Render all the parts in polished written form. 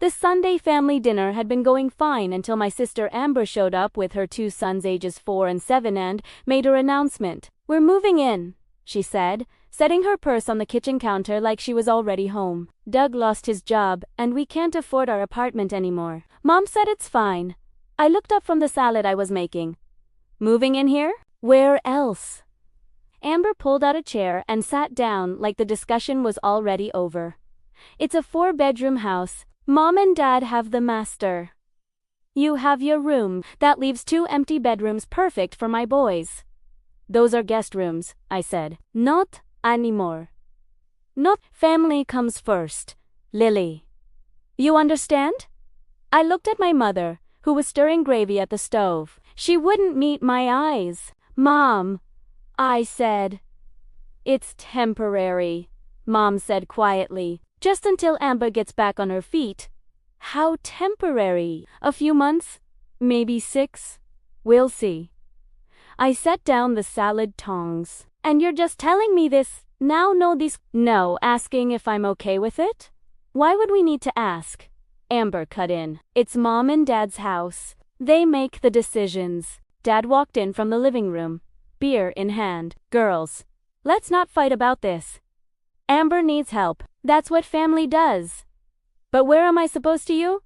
The Sunday family dinner had been going fine until my sister Amber showed up with her 2 sons ages 4 and 7 and made her announcement. "We're moving in," she said, setting her purse on the kitchen counter like she was already home. "Doug lost his job, and we can't afford our apartment anymore. Mom said it's fine." I looked up from the salad I was making. "Moving in here? Where else?" Amber pulled out a chair and sat down like the discussion was already over. "It's a 4-bedroom house. Mom and Dad have the master. You have your room. That leaves 2 empty bedrooms, perfect for my boys." "Those are guest rooms," I said. "Not anymore. Not family comes first, Lily. You understand?" I looked at my mother, who was stirring gravy at the stove. She wouldn't meet my eyes. "Mom," I said. "It's temporary," Mom said quietly. "Just until Amber gets back on her feet." "How temporary? A few months? Maybe 6? We'll see." I set down the salad tongs. "And you're just telling me this now? No, asking if I'm okay with it?" "Why would we need to ask?" Amber cut in. "It's Mom and Dad's house. They make the decisions." Dad walked in from the living room, beer in hand. "Girls, let's not fight about this. Amber needs help. That's what family does." "But where am I supposed to?"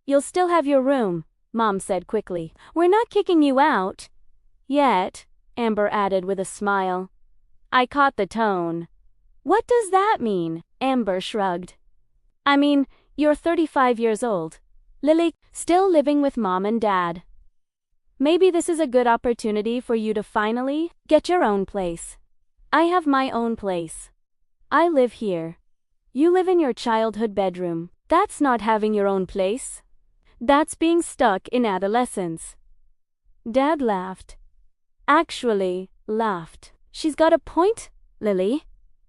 "You'll still have your room," Mom said quickly. "We're not kicking you out." "Yet," Amber added with a smile. I caught the tone. "What does that mean?" Amber shrugged. "I mean, you're 35 years old, Lily, still living with Mom and Dad. Maybe this is a good opportunity for you to finally get your own place. I have my own place. I live here. You live in your childhood bedroom. That's not having your own place. That's being stuck in adolescence." Dad laughed. Actually, laughed. "She's got a point, Lily.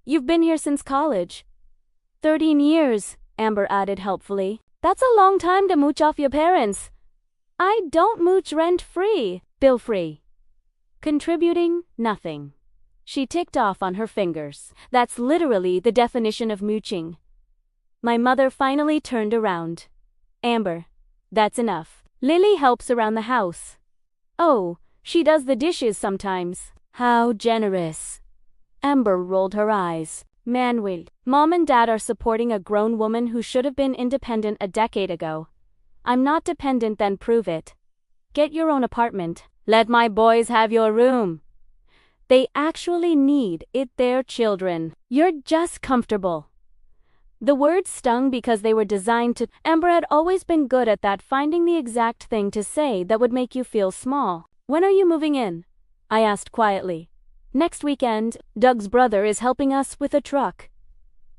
You've been here since college." 13 years, Amber added helpfully. "That's a long time to mooch off your parents." "I don't mooch rent-free, bill-free. Contributing nothing." She ticked off on her fingers. "That's literally the definition of mooching." My mother finally turned around. "Amber, that's enough. Lily helps around the house." "Oh, she does the dishes sometimes." "How generous." Amber rolled her eyes. "Manuel, Mom and Dad are supporting a grown woman who should have been independent a decade ago. I'm not dependent, then prove it. Get your own apartment. Let my boys have your room. They actually need it, their children. You're just comfortable." The words stung because they were designed to. Amber had always been good at that, finding the exact thing to say that would make you feel small. "When are you moving in?" I asked quietly. "Next weekend. Doug's brother is helping us with a truck."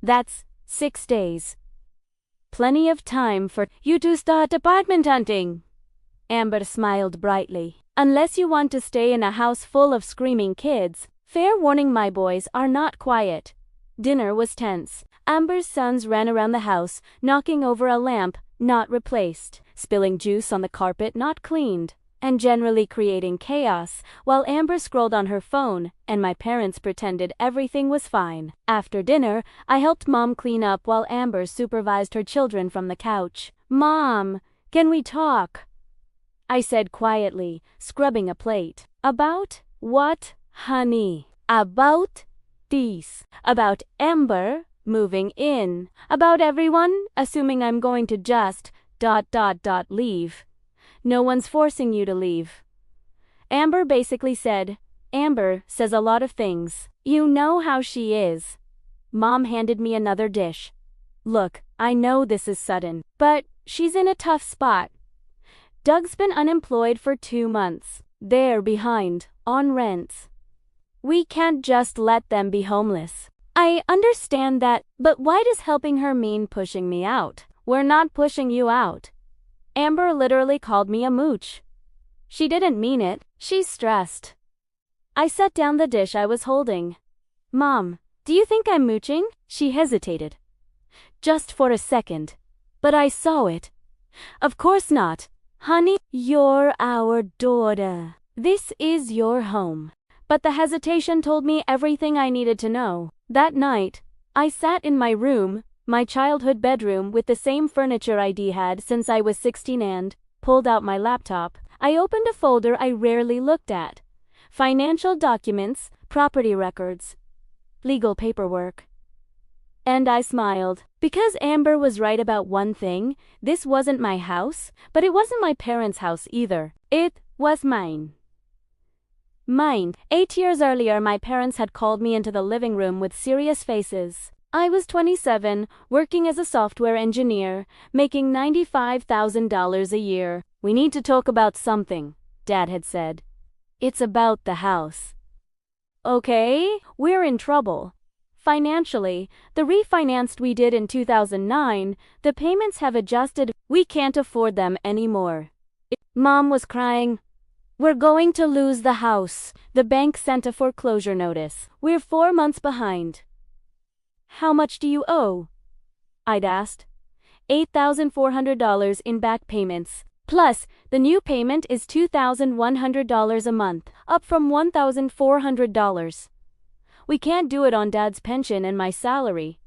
"That's 6 days. Plenty of time for you to start apartment hunting." Amber smiled brightly. "Unless you want to stay in a house full of screaming kids." Fair warning, my boys are not quiet. Dinner was tense. Amber's sons ran around the house, knocking over a lamp not replaced, spilling juice on the carpet not cleaned, and generally creating chaos, while Amber scrolled on her phone and my parents pretended everything was fine. After dinner, I helped Mom clean up while Amber supervised her children from the couch. "Mom, can we talk?" I said quietly, scrubbing a plate. "About what, honey?" "About this. About Amber moving in. About everyone, assuming I'm going to just ... leave. No one's forcing you to leave." Amber basically said. "Amber says a lot of things. You know how she is." Mom handed me another dish. "Look, I know this is sudden, but she's in a tough spot. Doug's been unemployed for 2 months. They're behind on rents. We can't just let them be homeless." "I understand that, but why does helping her mean pushing me out?" "We're not pushing you out." Amber literally called me a mooch. She didn't mean it. She's stressed. I set down the dish I was holding. "Mom, do you think I'm mooching?" She hesitated. Just for a second. But I saw it. "Of course not. Honey, you're our daughter. This is your home." But the hesitation told me everything I needed to know. That night, I sat in my room, My childhood bedroom with the same furniture I'd had since I was 16 and pulled out my laptop. I opened a folder I rarely looked at. Financial documents, property records, legal paperwork. And I smiled. Because Amber was right about one thing, this wasn't my house, but it wasn't my parents' house either. It was mine. Mine. 8 years earlier, my parents had called me into the living room with serious faces. I was 27, working as a software engineer, making $95,000 a year. We need to talk about something, Dad had said. It's about the house. Okay, we're in trouble. Financially, the refinance we did in 2009, the payments have adjusted. We can't afford them anymore. Mom was crying. We're going to lose the house. The bank sent a foreclosure notice. We're 4 months behind. How much do you owe? I'd asked. $8,400 in back payments. Plus, the new payment is $2,100 a month, up from $1,400. We can't do it on Dad's pension and my salary.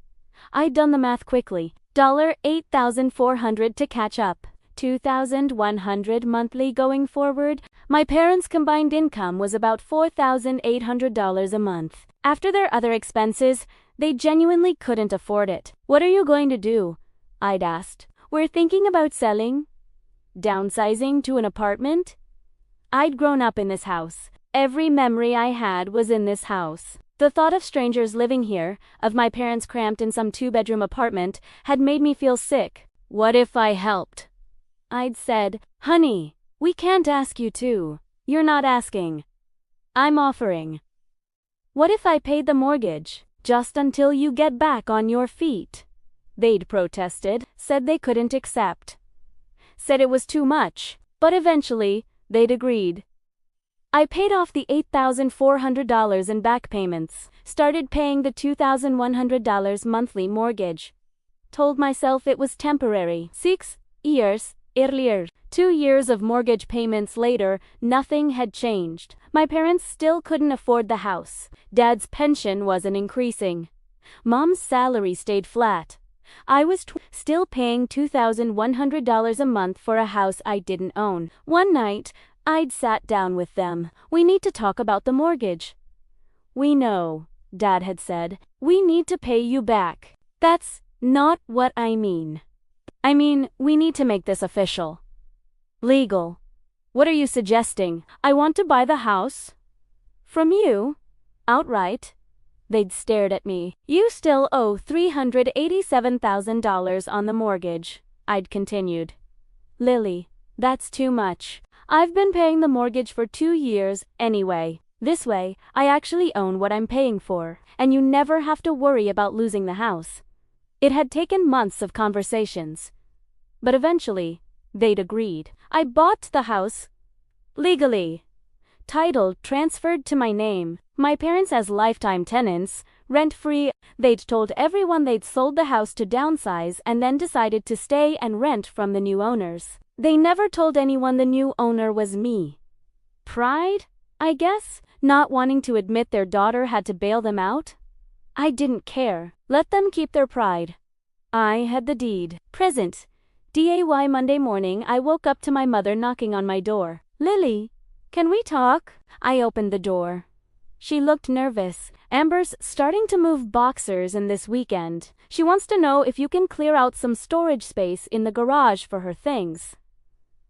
I'd done the math quickly. $8,400 to catch up. $2,100 monthly going forward. My parents' combined income was about $4,800 a month. After their other expenses, they genuinely couldn't afford it. What are you going to do? I'd asked. We're thinking about selling. Downsizing to an apartment? I'd grown up in this house. Every memory I had was in this house. The thought of strangers living here, of my parents cramped in some 2-bedroom apartment, had made me feel sick. What if I helped? I'd said, honey, we can't ask you to. You're not asking. I'm offering. What if I paid the mortgage, just until you get back on your feet? They'd protested, said they couldn't accept. Said it was too much, but eventually, they'd agreed. I paid off the $8,400 in back payments, started paying the $2,100 monthly mortgage. Told myself it was temporary. 6 years earlier, 2 years of mortgage payments later, nothing had changed. My parents still couldn't afford the house. Dad's pension wasn't increasing. Mom's salary stayed flat. I was still paying $2,100 a month for a house I didn't own. One night, I'd sat down with them. We need to talk about the mortgage. We know, Dad had said. We need to pay you back. That's not what I mean. I mean, we need to make this official. Legal. What are you suggesting? I want to buy the house. From you? Outright. They'd stared at me. You still owe $387,000 on the mortgage, I'd continued. Lily, that's too much. I've been paying the mortgage for 2 years anyway. This way, I actually own what I'm paying for, and you never have to worry about losing the house. It had taken months of conversations. But eventually, they'd agreed. I bought the house. Legally. Title transferred to my name. My parents as lifetime tenants, rent-free. They'd told everyone they'd sold the house to downsize and then decided to stay and rent from the new owners. They never told anyone the new owner was me. Pride, I guess? Not wanting to admit their daughter had to bail them out? I didn't care. Let them keep their pride. I had the deed. Present. DAY Monday morning, I woke up to my mother knocking on my door. Lily, can we talk? I opened the door. She looked nervous. Amber's starting to move boxers in this weekend. She wants to know if you can clear out some storage space in the garage for her things.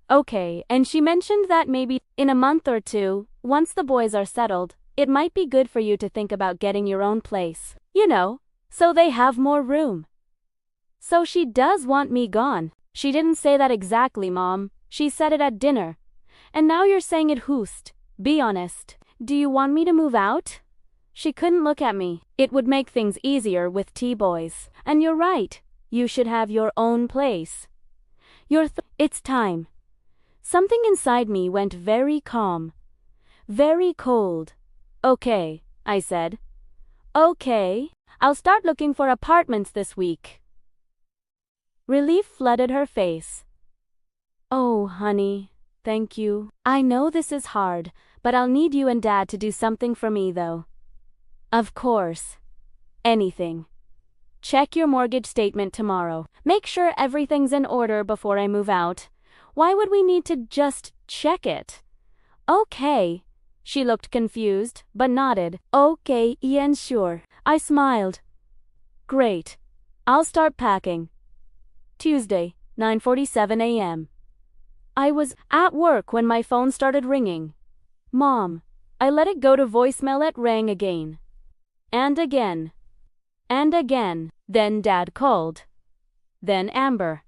Okay, and she mentioned that maybe in a month or two, once the boys are settled, it might be good for you to think about getting your own place. You know, so they have more room. So she does want me gone. She didn't say that exactly, Mom. She said it at dinner. And now you're saying it hoost. Be honest. Do you want me to move out? She couldn't look at me. It would make things easier with T-boys. And you're right. You should have your own place. It's time. Something inside me went very calm. Very cold. Okay, I said. Okay, I'll start looking for apartments this week. Relief flooded her face. Oh, honey, thank you. I know this is hard, but I'll need you and Dad to do something for me, though. Of course. Anything. Check your mortgage statement tomorrow. Make sure everything's in order before I move out. Why would we need to just check it? Okay. She looked confused, but nodded. Okay, Ian, sure. I smiled. Great. I'll start packing. Tuesday, 9:47 a.m. I was at work when my phone started ringing. Mom. I let it go to voicemail. It rang again. And again. And again. Then Dad called. Then Amber.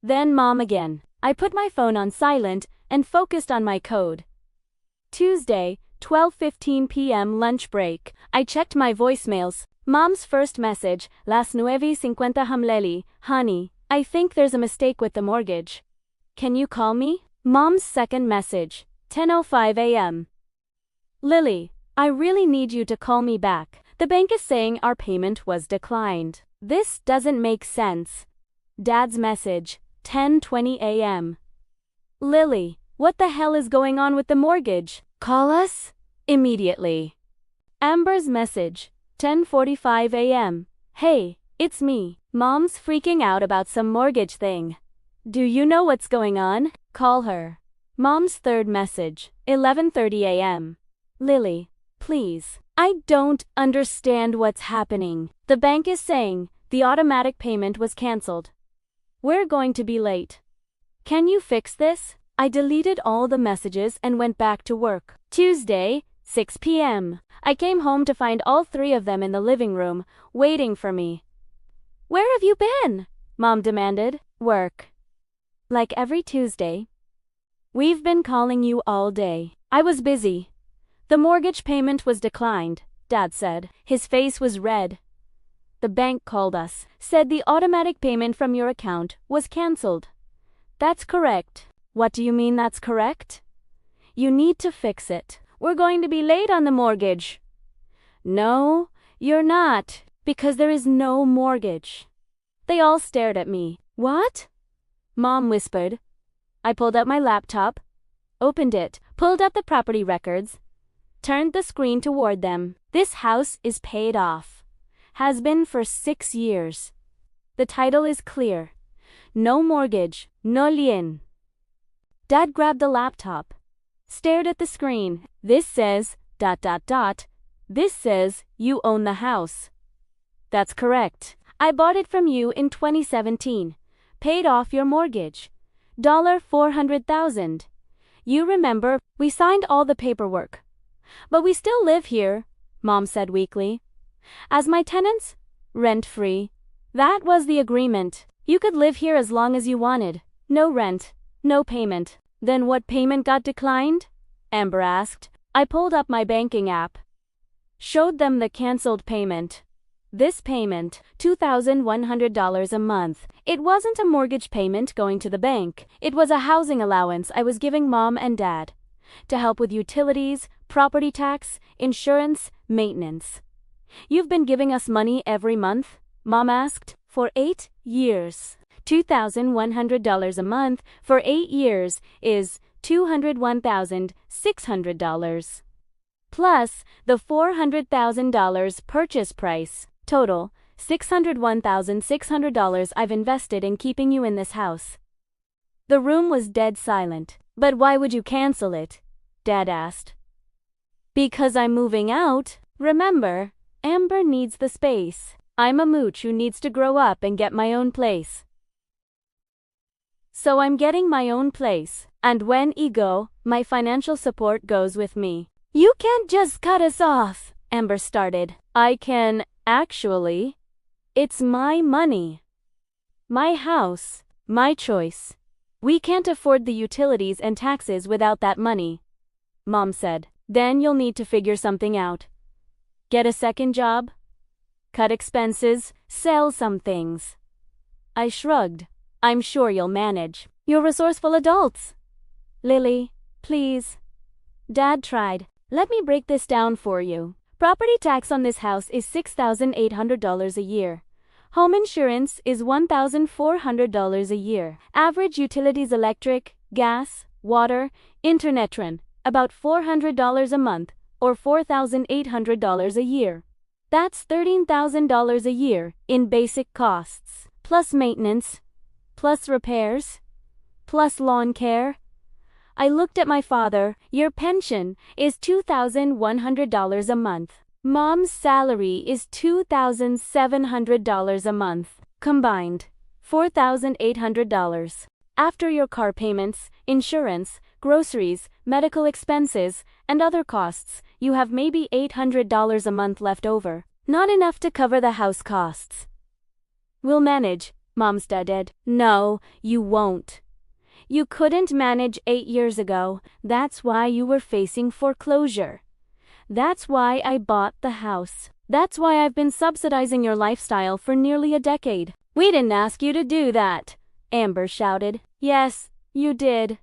Then Mom again. I put my phone on silent and focused on my code. Tuesday, 12:15 p.m. lunch break. I checked my voicemails. Mom's first message, las 9:50 Hamleli, honey, I think there's a mistake with the mortgage. Can you call me? Mom's second message, 10:05 a.m. Lily, I really need you to call me back. The bank is saying our payment was declined. This doesn't make sense. Dad's message, 10:20 a.m. Lily, what the hell is going on with the mortgage? Call us immediately. Amber's message, 10:45 a.m. Hey, it's me. Mom's freaking out about some mortgage thing. Do you know what's going on? Call her. Mom's third message, 11:30 a.m. Lily, please. I don't understand what's happening. The bank is saying the automatic payment was canceled. We're going to be late. Can you fix this? I deleted all the messages and went back to work. Tuesday, 6 p.m. I came home to find all three of them in the living room, waiting for me. Where have you been? Mom demanded. Work. Like every Tuesday. We've been calling you all day. I was busy. The mortgage payment was declined, Dad said. His face was red. The bank called us, said the automatic payment from your account was canceled. That's correct. What do you mean that's correct? You need to fix it. We're going to be late on the mortgage. No, you're not, because there is no mortgage. They all stared at me. What? Mom whispered. I pulled out my laptop, opened it, pulled up the property records, turned the screen toward them. This house is paid off. Has been for 6 years. The title is clear. No mortgage, no lien. Dad grabbed the laptop, stared at the screen. This says, ... This says, you own the house. That's correct. I bought it from you in 2017. Paid off your mortgage. $400,000. You remember, we signed all the paperwork. But we still live here, Mom said weakly. As my tenants? Rent-free. That was the agreement. You could live here as long as you wanted. No rent. No payment. Then what payment got declined? Amber asked. I pulled up my banking app. Showed them the canceled payment. This payment, $2,100 a month. It wasn't a mortgage payment going to the bank. It was a housing allowance I was giving Mom and Dad to help with utilities, property tax, insurance, maintenance. You've been giving us money every month? Mom asked. For 8 years. $2,100 a month for 8 years is $201,600. Plus the $400,000 purchase price. Total, $601,600 I've invested in keeping you in this house. The room was dead silent. But why would you cancel it? Dad asked. Because I'm moving out. Remember, Amber needs the space. I'm a mooch who needs to grow up and get my own place. So I'm getting my own place. And when I go, my financial support goes with me. You can't just cut us off, Amber started. I can, actually. It's my money. My house. My choice. We can't afford the utilities and taxes without that money, Mom said. Then you'll need to figure something out. Get a second job? Cut expenses, sell some things. I shrugged. I'm sure you'll manage. You're resourceful adults. Lily, please. Dad tried. Let me break this down for you. Property tax on this house is $6,800 a year. Home insurance is $1,400 a year. Average utilities electric, gas, water, internet rent, about $400 a month, or $4,800 a year. That's $13,000 a year in basic costs, plus maintenance, plus repairs, plus lawn care. I looked at my father. Your pension is $2,100 a month. Mom's salary is $2,700 a month. Combined, $4,800. After your car payments, insurance, groceries, medical expenses, and other costs, you have maybe $800 a month left over. Not enough to cover the house costs. We'll manage, Mom stated. No, you won't. You couldn't manage 8 years ago. That's why you were facing foreclosure. That's why I bought the house. That's why I've been subsidizing your lifestyle for nearly a decade. We didn't ask you to do that, Amber shouted. Yes, you did.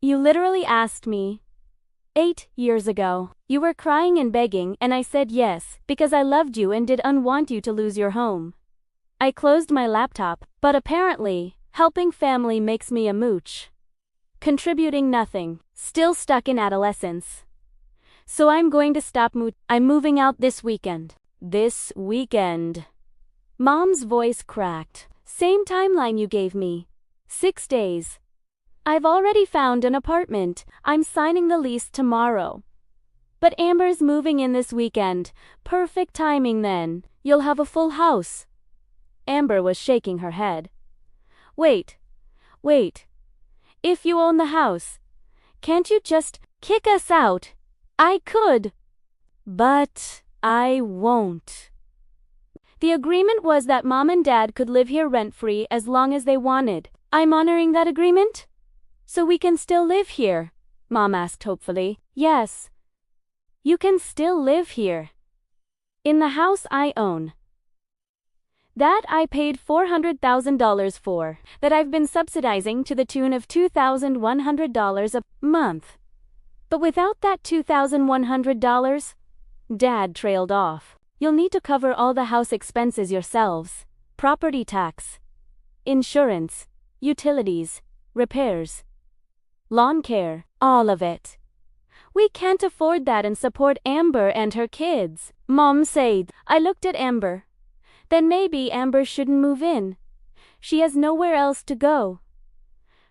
You literally asked me. 8 years ago. You were crying and begging, and I said yes, because I loved you and didn't want you to lose your home. I closed my laptop, but apparently, helping family makes me a mooch. Contributing nothing, still stuck in adolescence. So I'm going to stop I'm moving out this weekend. This weekend. Mom's voice cracked. Same timeline you gave me. 6 days. I've already found an apartment. I'm signing the lease tomorrow. But Amber's moving in this weekend. Perfect timing then. You'll have a full house. Amber was shaking her head. Wait. If you own the house, can't you just kick us out? I could. But I won't. The agreement was that Mom and Dad could live here rent-free as long as they wanted. I'm honoring that agreement? So we can still live here? Mom asked hopefully. Yes. You can still live here. In the house I own. That I paid $400,000 for, that I've been subsidizing to the tune of $2,100 a month. But without that $2,100, Dad trailed off. You'll need to cover all the house expenses yourselves. Property tax, insurance, utilities, repairs, lawn care, all of it. We can't afford that and support Amber and her kids, Mom said. I looked at Amber. Then maybe Amber shouldn't move in. She has nowhere else to go.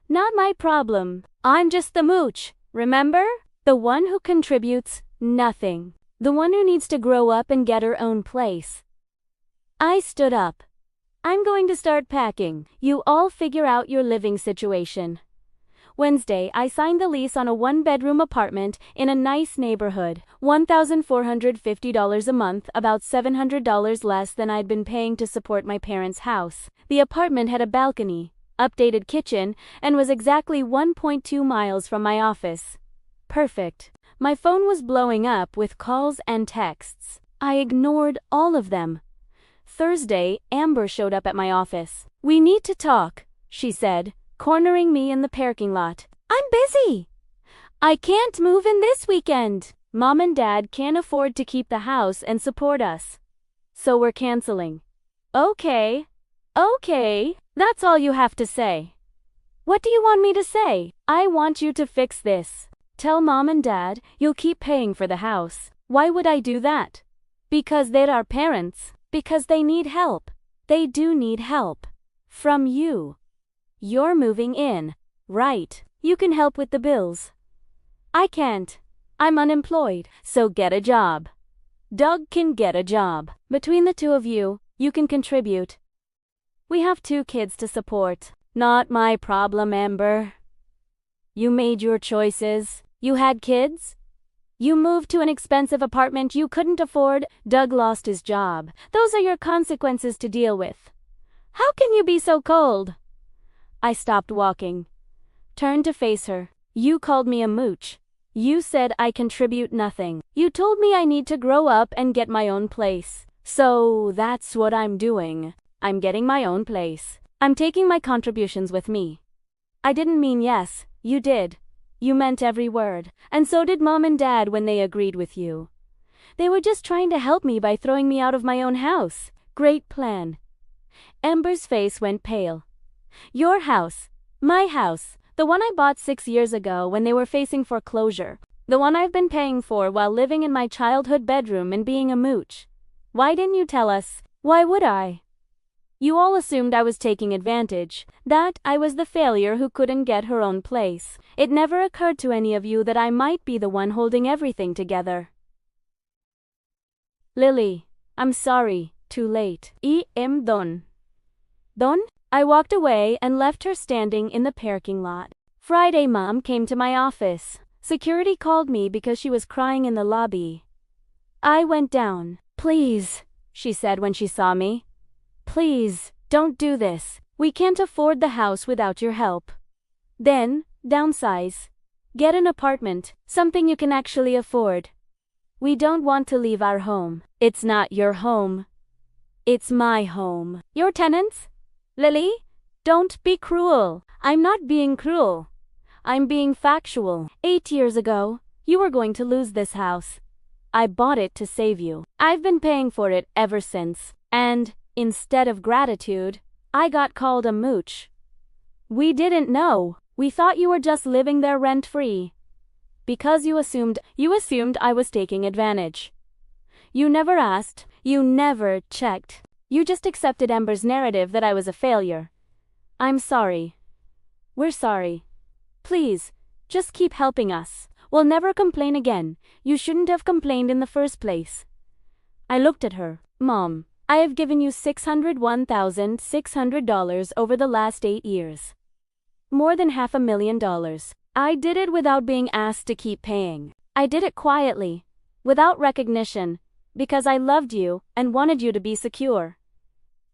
Not my problem. I'm just the mooch, remember? The one who contributes nothing. The one who needs to grow up and get her own place. I stood up. I'm going to start packing. You all figure out your living situation. Wednesday, I signed the lease on a 1-bedroom apartment in a nice neighborhood. $1,450 a month, about $700 less than I'd been paying to support my parents' house. The apartment had a balcony, updated kitchen, and was exactly 1.2 miles from my office. Perfect. My phone was blowing up with calls and texts. I ignored all of them. Thursday, Amber showed up at my office. We need to talk, she said, cornering me in the parking lot. I'm busy. I can't move in this weekend. Mom and Dad can't afford to keep the house and support us. So we're canceling. Okay. That's all you have to say. What do you want me to say? I want you to fix this. Tell Mom and Dad you'll keep paying for the house. Why would I do that? Because they're our parents. Because they need help. They do need help. From you. You're moving in, right? You can help with the bills. I can't. I'm unemployed, so get a job. Doug can get a job. Between the two of you, you can contribute. We have 2 kids to support. Not my problem, Amber. You made your choices. You had kids. You moved to an expensive apartment you couldn't afford. Doug lost his job. Those are your consequences to deal with. How can you be so cold? I stopped walking. Turned to face her. You called me a mooch. You said I contribute nothing. You told me I need to grow up and get my own place. So that's what I'm doing. I'm getting my own place. I'm taking my contributions with me. I didn't mean yes, you did. You meant every word. And so did Mom and Dad when they agreed with you. They were just trying to help me by throwing me out of my own house. Great plan. Amber's face went pale. Your house. My house. The one I bought 6 years ago when they were facing foreclosure. The one I've been paying for while living in my childhood bedroom and being a mooch. Why didn't you tell us? Why would I? You all assumed I was taking advantage, that I was the failure who couldn't get her own place. It never occurred to any of you that I might be the one holding everything together. Lily, I'm sorry, too late. I'm done. Done? I walked away and left her standing in the parking lot. Friday, Mom came to my office. Security called me because she was crying in the lobby. I went down. Please, she said when she saw me. Please, don't do this. We can't afford the house without your help. Then, downsize. Get an apartment, something you can actually afford. We don't want to leave our home. It's not your home. It's my home. Your tenants? Lily? Don't be cruel. I'm not being cruel. I'm being factual. 8 years ago, you were going to lose this house. I bought it to save you. I've been paying for it ever since. And, instead of gratitude, I got called a mooch. We didn't know. We thought you were just living there rent-free. Because you assumed I was taking advantage. You never asked. You never checked. You just accepted Amber's narrative that I was a failure. I'm sorry. We're sorry. Please, just keep helping us. We'll never complain again. You shouldn't have complained in the first place. I looked at her. Mom, I have given you $601,600 over the last 8 years. More than $500,000. I did it without being asked to keep paying. I did it quietly, without recognition, because I loved you and wanted you to be secure.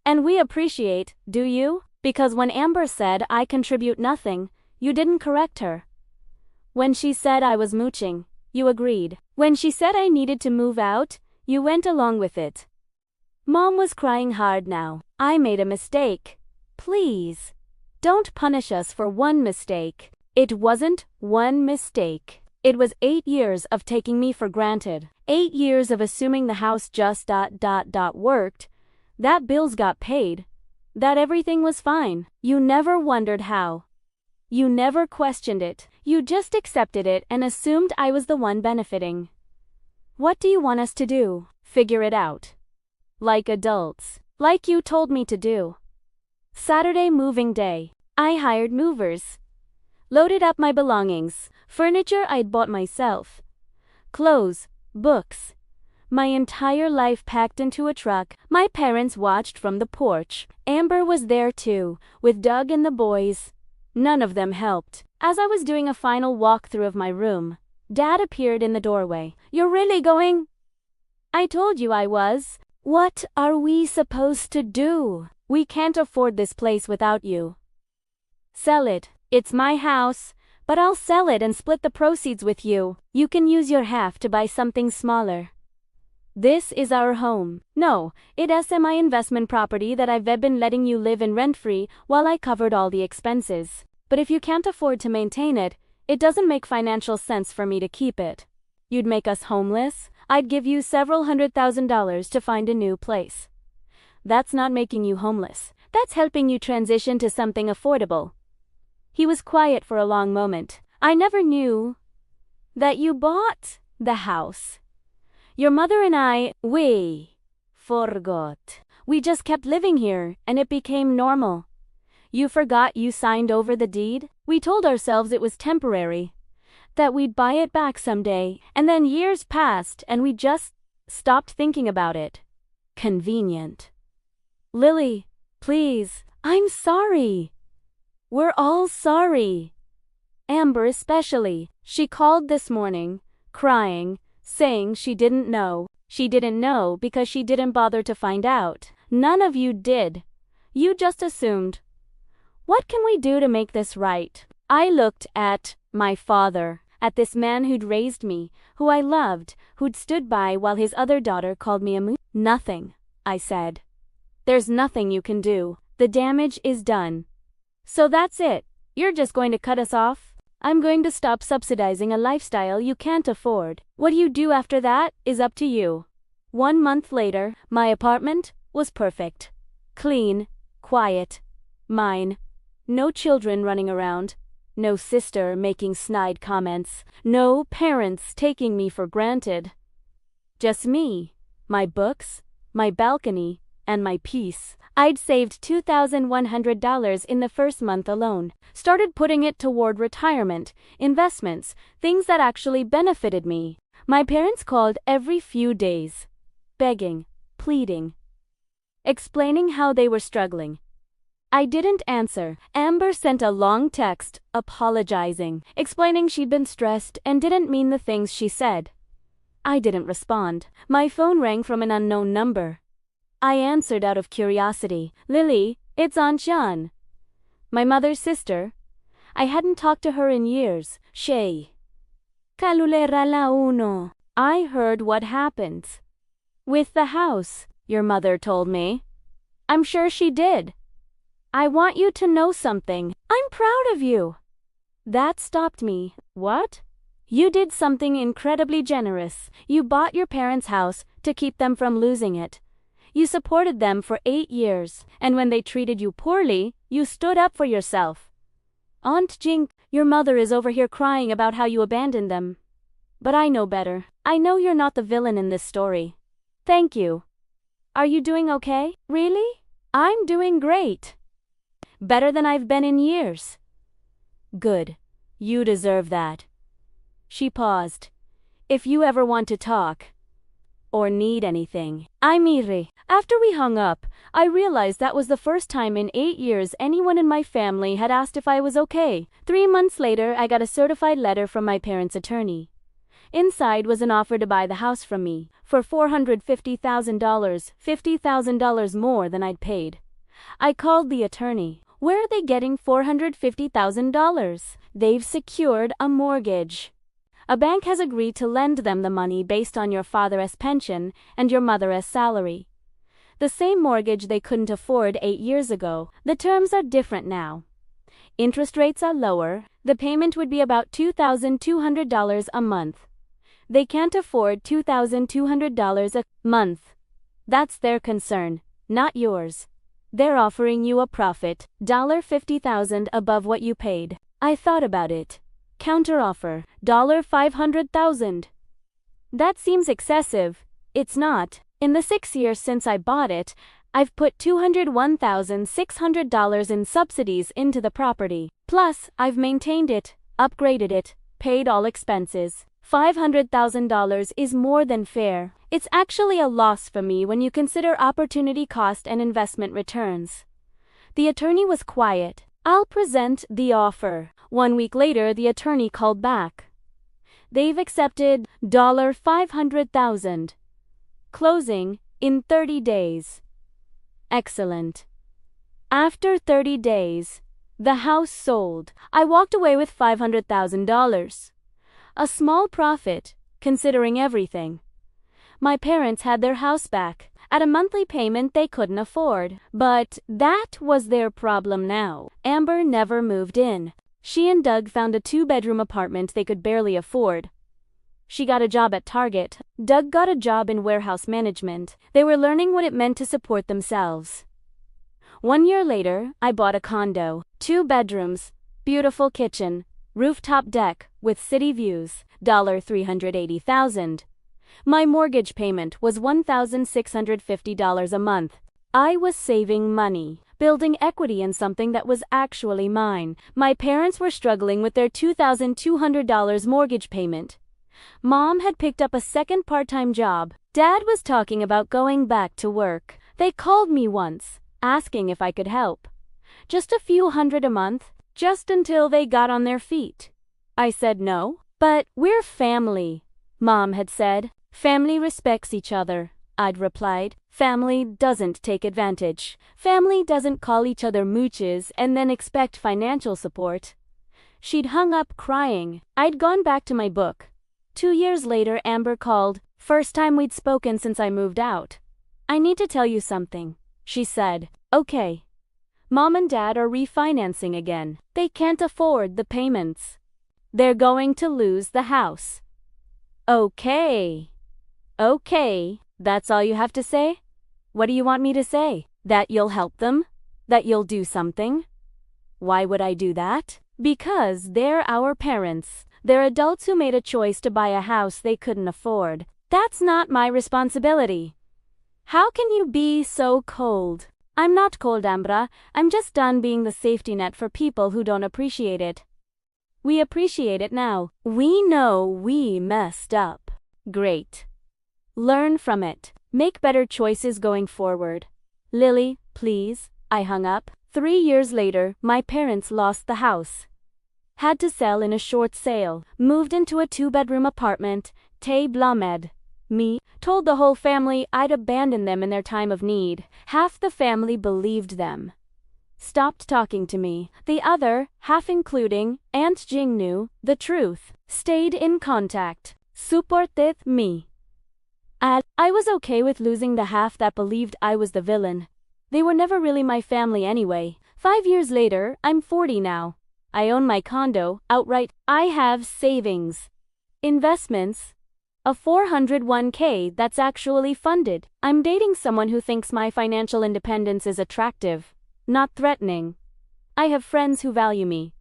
And we appreciate, do you? Because when Amber said I contribute nothing, you didn't correct her. When she said I was mooching, you agreed. When she said I needed to move out, you went along with it. Mom was crying hard now. I made a mistake. Please, don't punish us for one mistake. It wasn't one mistake. It was 8 years of taking me for granted. 8 years of assuming the house just worked, that bills got paid, that everything was fine. You never wondered how. You never questioned it. You just accepted it and assumed I was the one benefiting. What do you want us to do? Figure it out. Like adults. Like you told me to do. Saturday moving day. I hired movers. Loaded up my belongings, furniture I'd bought myself. Clothes, books. My entire life packed into a truck. My parents watched from the porch. Amber was there too, with Doug and the boys. None of them helped. As I was doing a final walkthrough of my room, Dad appeared in the doorway. You're really going? I told you I was. What are we supposed to do? We can't afford this place without you. Sell it. It's my house, but I'll sell it and split the proceeds with you. You can use your half to buy something smaller. This is our home. No, it's my investment property that I've been letting you live in rent-free while I covered all the expenses. But if you can't afford to maintain it, it doesn't make financial sense for me to keep it. You'd make us homeless. I'd give you several $100,000 to find a new place. That's not making you homeless. That's helping you transition to something affordable. He was quiet for a long moment. I never knew that you bought the house. Your mother and we forgot. We just kept living here, and it became normal. You forgot you signed over the deed? We told ourselves it was temporary, that we'd buy it back someday, and then years passed and we just stopped thinking about it. Convenient. Lily, please, I'm sorry. We're all sorry. Amber especially. She called this morning, crying, saying she didn't know. She didn't know because she didn't bother to find out. None of you did. You just assumed. What can we do to make this right? I looked at my father, at this man who'd raised me, who I loved, who'd stood by while his other daughter called me a mooch. Nothing, I said. There's nothing you can do. The damage is done. So that's it. You're just going to cut us off? I'm going to stop subsidizing a lifestyle you can't afford. What you do after that is up to you. 1 month later, my apartment was perfect. Clean, quiet, mine. No children running around. No sister making snide comments. No parents taking me for granted. Just me, my books, my balcony, and my peace. I'd saved $2,100 in the first month alone, started putting it toward retirement, investments, things that actually benefited me. My parents called every few days, begging, pleading, explaining how they were struggling. I didn't answer. Amber sent a long text, apologizing, explaining she'd been stressed and didn't mean the things she said. I didn't respond. My phone rang from an unknown number. I answered out of curiosity. Lily, it's Aunt Jan. My mother's sister. I hadn't talked to her in years. Shay. Calulera la uno. I heard what happened. With the house, your mother told me. I'm sure she did. I want you to know something. I'm proud of you. That stopped me. What? You did something incredibly generous. You bought your parents' house to keep them from losing it. You supported them for 8 years, and when they treated you poorly, you stood up for yourself. Aunt Jing, your mother is over here crying about how you abandoned them. But I know better. I know you're not the villain in this story. Thank you. Are you doing okay? Really? I'm doing great. Better than I've been in years. Good. You deserve that. She paused. If you ever want to talk, or need anything, I'm Iri. After we hung up, I realized that was the first time in 8 years anyone in my family had asked if I was okay. 3 months later, I got a certified letter from my parents' attorney. Inside was an offer to buy the house from me for $450,000, $50,000 more than I'd paid. I called the attorney. Where are they getting $450,000? They've secured a mortgage. A bank has agreed to lend them the money based on your father's pension and your mother's salary. The same mortgage they couldn't afford 8 years ago. The terms are different now. Interest rates are lower. The payment would be about $2,200 a month. They can't afford $2,200 a month. That's their concern, not yours. They're offering you a profit, $50,000 above what you paid. I thought about it. Counteroffer, $500,000. That seems excessive. It's not. In the 6 years since I bought it, I've put $201,600 in subsidies into the property. Plus, I've maintained it, upgraded it, paid all expenses. $500,000 is more than fair. It's actually a loss for me when you consider opportunity cost and investment returns. The attorney was quiet. I'll present the offer. 1 week later, the attorney called back. They've accepted $500,000. Closing in 30 days. Excellent. After 30 days, the house sold. I walked away with $500,000. A small profit, considering everything. My parents had their house back, at a monthly payment they couldn't afford. But that was their problem now. Amber never moved in. She and Doug found a 2-bedroom apartment they could barely afford. She got a job at Target. Doug got a job in warehouse management. They were learning what it meant to support themselves. 1 year later, I bought a condo. 2 bedrooms, beautiful kitchen, rooftop deck with city views, $380,000. My mortgage payment was $1,650 a month. I was saving money, building equity in something that was actually mine. My parents were struggling with their $2,200 mortgage payment. Mom had picked up a second part-time job. Dad was talking about going back to work. They called me once, asking if I could help. Just a few hundred a month, just until they got on their feet. I said no. But we're family, Mom had said. Family respects each other, I'd replied. Family doesn't take advantage. Family doesn't call each other mooches and then expect financial support. She'd hung up crying. I'd gone back to my book. 2 years later, Amber called. First time we'd spoken since I moved out. I need to tell you something, she said. Okay. Mom and Dad are refinancing again. They can't afford the payments. They're going to lose the house. Okay. Okay, that's all you have to say? What do you want me to say? That you'll help them? That you'll do something? Why would I do that? Because they're our parents. They're adults who made a choice to buy a house they couldn't afford. That's not my responsibility. How can you be so cold? I'm not cold, Amber. I'm just done being the safety net for people who don't appreciate it. We appreciate it now. We know we messed up. Great. Learn from it. Make better choices going forward. Lily, please. I hung up. 3 years later, my parents lost the house. Had to sell in a short sale. Moved into a 2-bedroom apartment. Tay Blamed. Me. Told the whole family I'd abandoned them in their time of need. Half the family believed them. Stopped talking to me. The other, half including Aunt Jing, knew the truth. Stayed in contact. Supported me. I was okay with losing the half that believed I was the villain. They were never really my family anyway. 5 years later, I'm 40 now. I own my condo, outright. I have savings. Investments. A 401k that's actually funded. I'm dating someone who thinks my financial independence is attractive, not threatening. I have friends who value me.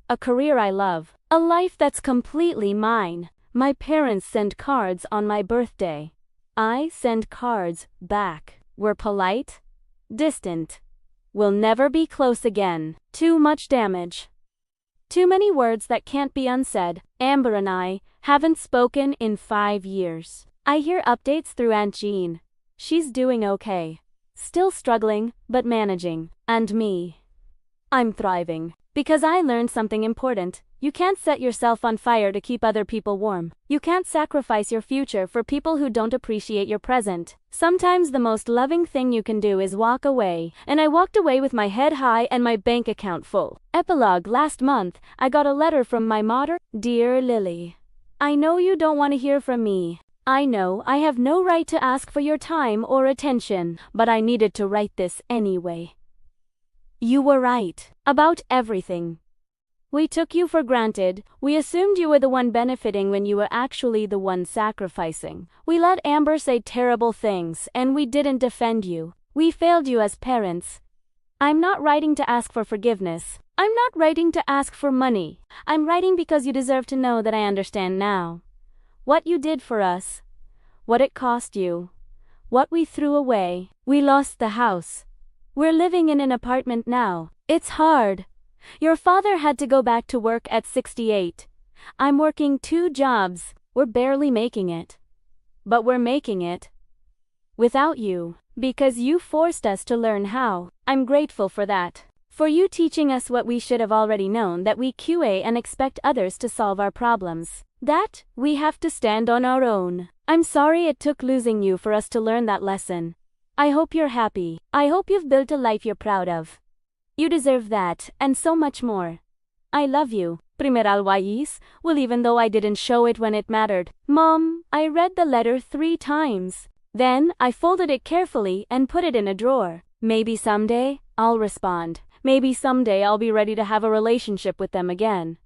A career I love. A life that's completely mine. My parents send cards on my birthday. I send cards back. We're polite, distant. We'll never be close again. Too much damage. Too many words that can't be unsaid. Amber and I haven't spoken in 5 years. I hear updates through Aunt Jean. She's doing okay. Still struggling, but managing. And me. I'm thriving. Because I learned something important. You can't set yourself on fire to keep other people warm. You can't sacrifice your future for people who don't appreciate your present. Sometimes the most loving thing you can do is walk away. And I walked away with my head high and my bank account full. Epilogue. Last month, I got a letter from my mother. Dear Lily, I know you don't want to hear from me. I know I have no right to ask for your time or attention, but I needed to write this anyway. You were right about everything. We took you for granted. We assumed you were the one benefiting when you were actually the one sacrificing. We let Amber say terrible things, and we didn't defend you. We failed you as parents. I'm not writing to ask for forgiveness. I'm not writing to ask for money. I'm writing because you deserve to know that I understand now. What you did for us. What it cost you. What we threw away. We lost the house. We're living in an apartment now. It's hard. Your father had to go back to work at 68. I'm working 2 jobs. We're barely making it. But we're making it. Without you. Because you forced us to learn how. I'm grateful for that. For you teaching us what we should have already known, that we QA and expect others to solve our problems. That we have to stand on our own. I'm sorry it took losing you for us to learn that lesson. I hope you're happy. I hope you've built a life you're proud of. You deserve that, and so much more. I love you. Primeral Wais. Well, even though I didn't show it when it mattered. Mom, I read the letter 3 times. Then, I folded it carefully and put it in a drawer. Maybe someday, I'll respond. Maybe someday I'll be ready to have a relationship with them again.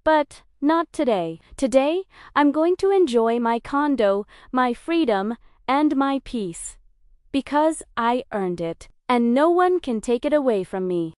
But, not today. Today, I'm going to enjoy my condo, my freedom, and my peace. Because I earned it. And no one can take it away from me.